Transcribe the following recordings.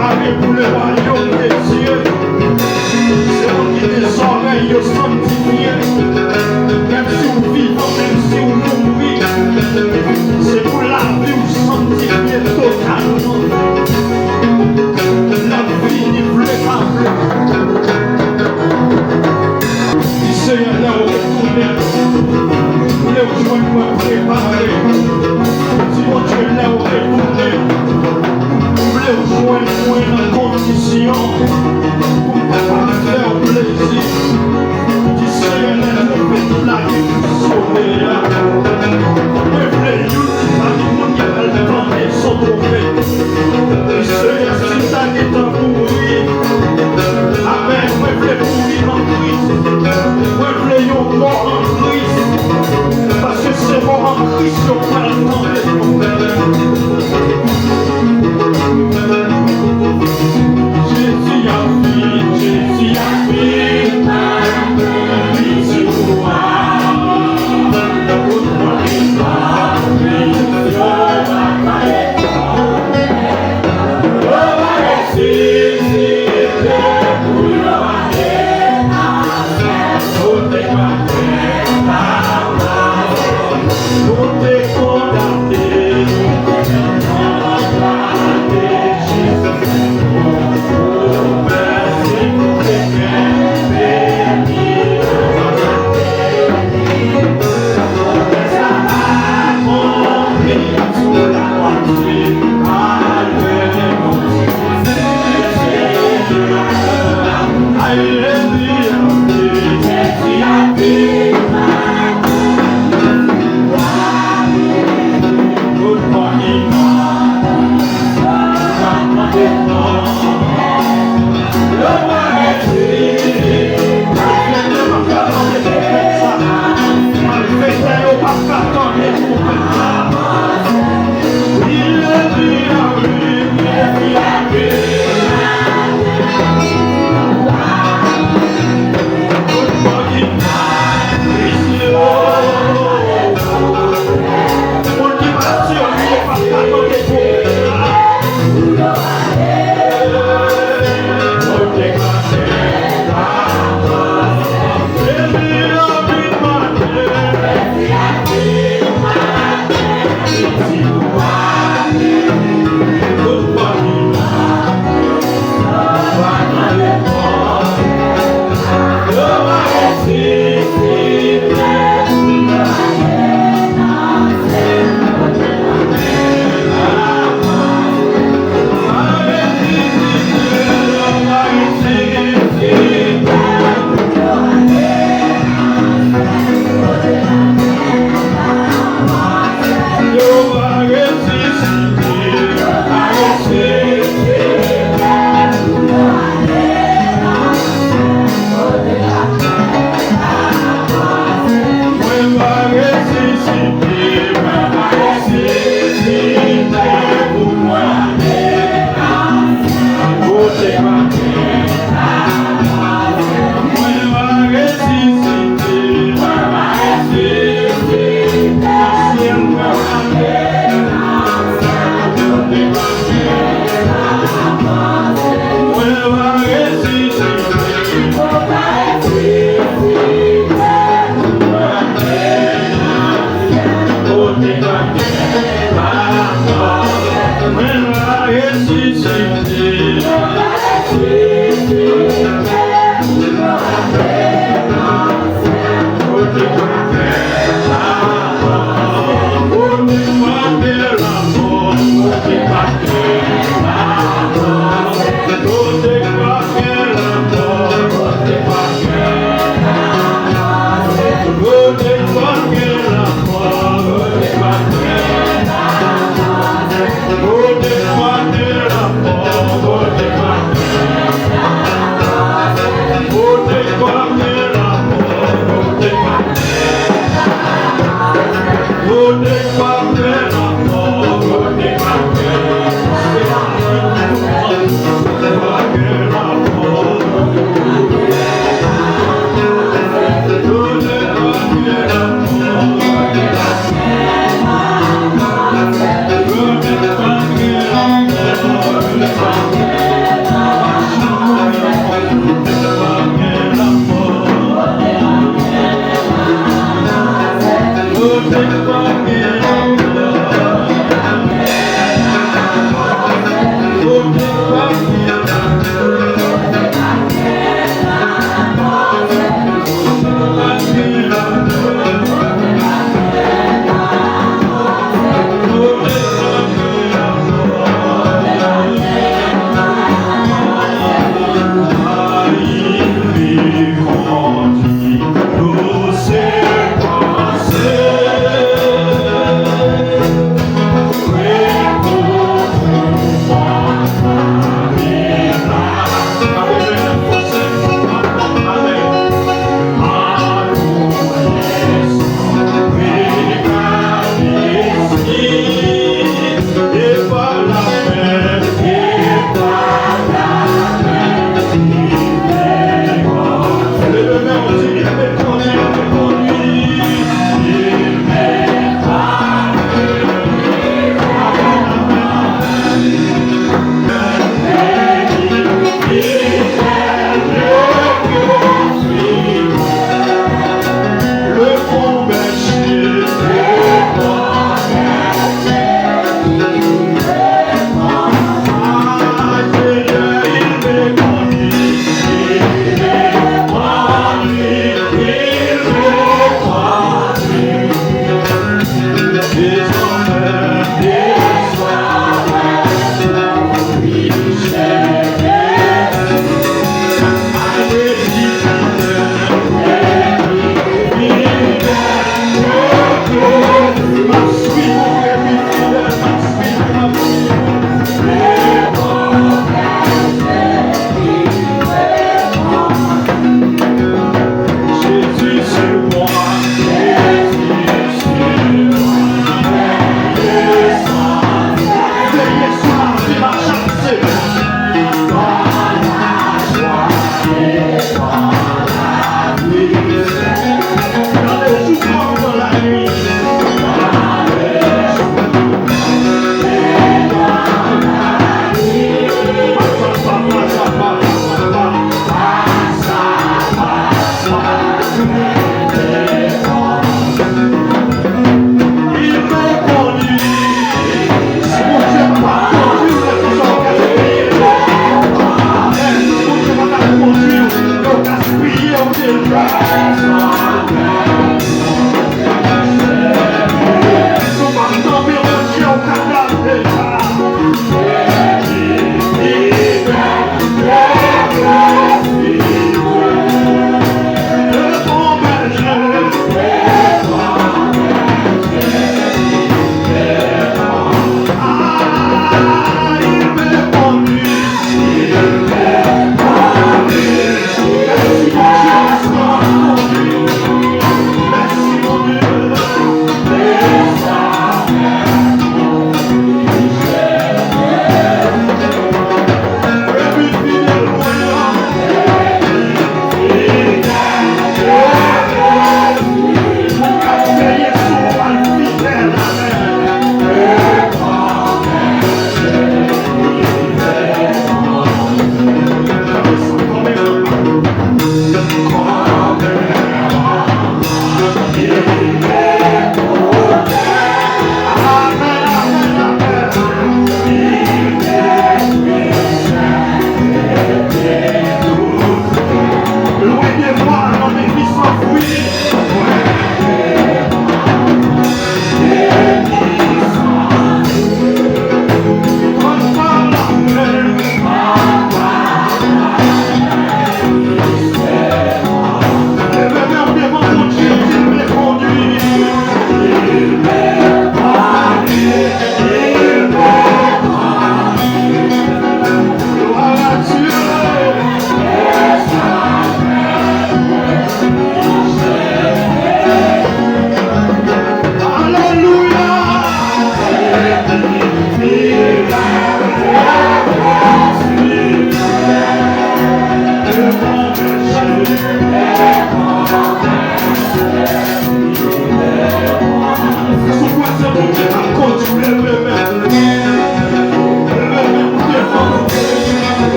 préparé pour le royaume des cieux. C'est on qui des oreilles au sanctifié. Même si on vit, même si on mourit, c'est pour la vie ou sanctifier totalement. La vie n'est plus câble. Il se y a là où retourner. Les joints pour préparer. Si mon Dieu là où retourner. Les joints pour une condition. Pour ne pas faire plaisir. Il se y a là où retourner. La vie sauver. Mais les youths qui parlent de qui veulent demander sont tombés. Il se y a si ça qui est en mourir. Amen. Moi, je voulais mourir en Christ. Moi, je voulais mort en Christ. Parce que c'est mort en Christ qu'on va le demander. Jésus a vie, Jésus a vie. Vie sur moi. Con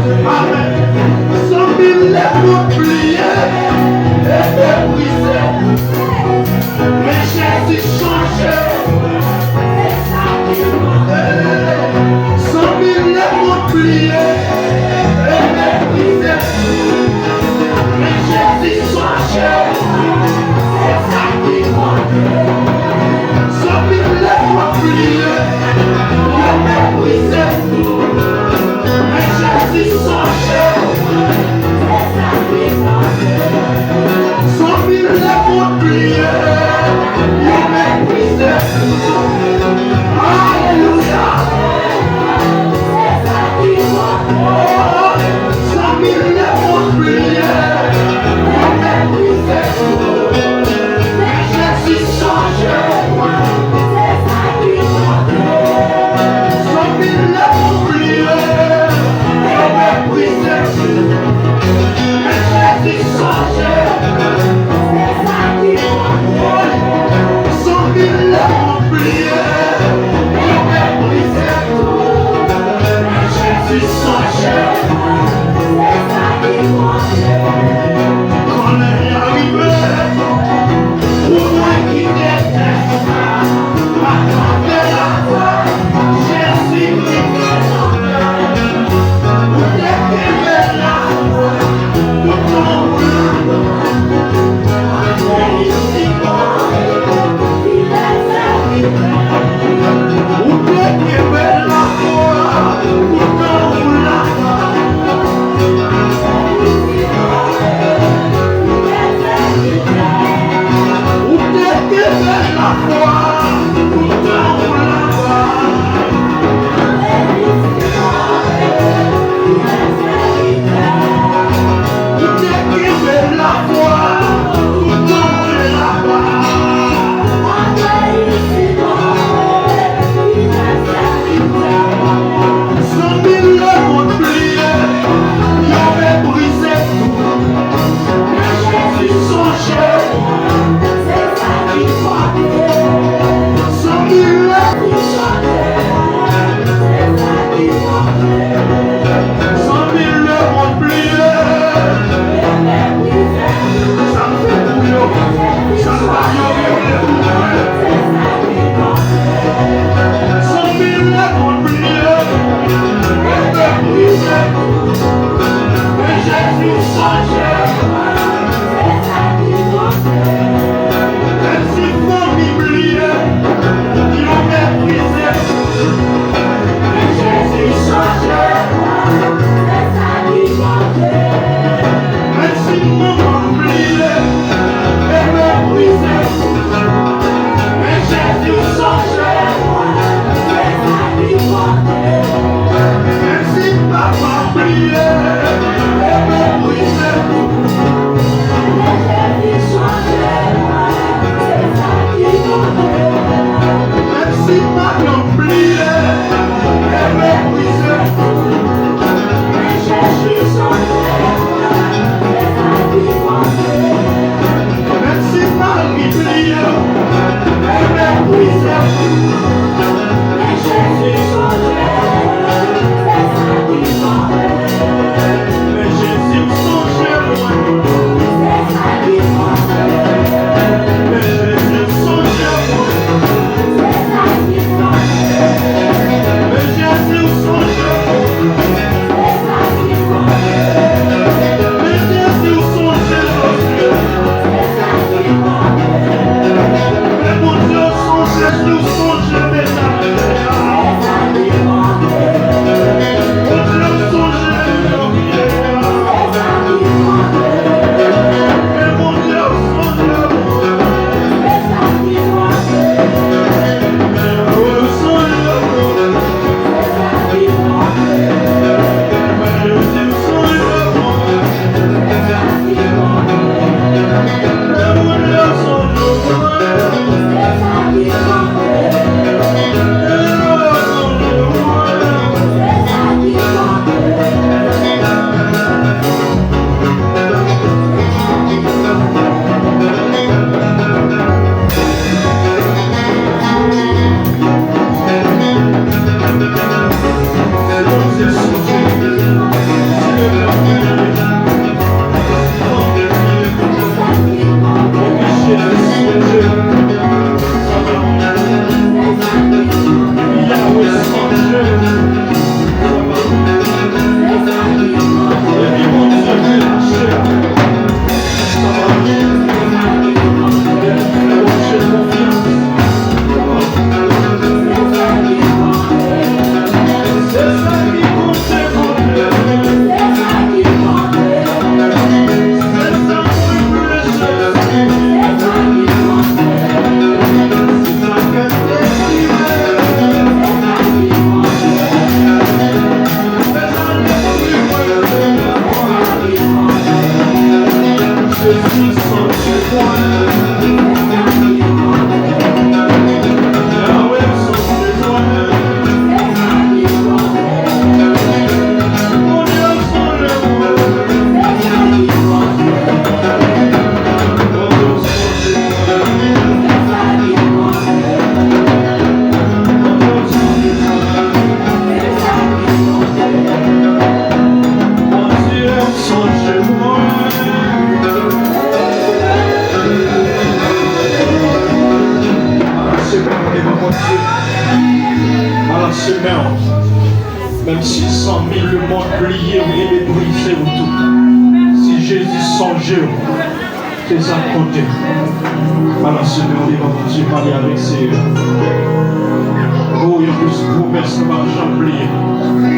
Amen. Cent mille lèvres pliées et brisées. Mais Jésus changeait. Cent mille lèvres pliées et brisées. Mais Jésus changeait. C'est ça qui manquait. Cent mille lèvres pliées et brisées. Mais Jésus changeait. C'est ça qui manquait. Cent mille lèvres pliées et brisées. Alléluia. Cent mille lèvres pliées et brisées. Mais Jésus changeait. C'est ça qui manquait. Cent mille lèvres pliées et brisées. Mais Jésus changeait. C'est ça qui manquait. Cent mille lèvres pliées et brisées. Mais Jésus changeait. C'est ça qui manquait. Quand elle est arrivée, pour moi qui déteste, m'attendait la foi, Jésus qui m'attendait. Vous décrivez la foi, tout en voulant. Après ici, il est serviteur. Vous décrivez la foi, tout en voulant. Vous décrivez la foi, tout en Vous décrivez la foi, tout en Cent mille lèvres pliées, il avait brisé tout. Mais Jésus changeait. C'est ça qui manquait. Cent mille lèvres changeait. C'est ça qui manquait. Cent mille lèvres pliées et brisées. Ça me fait bouillon. Ça me va c'est ça qui manquait. Cent mille lèvres pliées et brisées. Mais Jésus changeait. C'est ça qui manquait. Même si famille pliée, ils ont méprisé. Mais Jésus changeait. C'est ça qui manquait. Même si maman pliée et méprisé. Mais Jésus changeait. C'est ça qui manquait. Même si papa pliait et méprisé. Mais Jésus changeait. Même si 100 000 le monde plié et les brisé ou tout. Si Jésus songeait, c'est ça compter. Alors, Seigneur, on va continuer à parler avec ces. Oh, il y a plus de promesses, on va jamais oublier.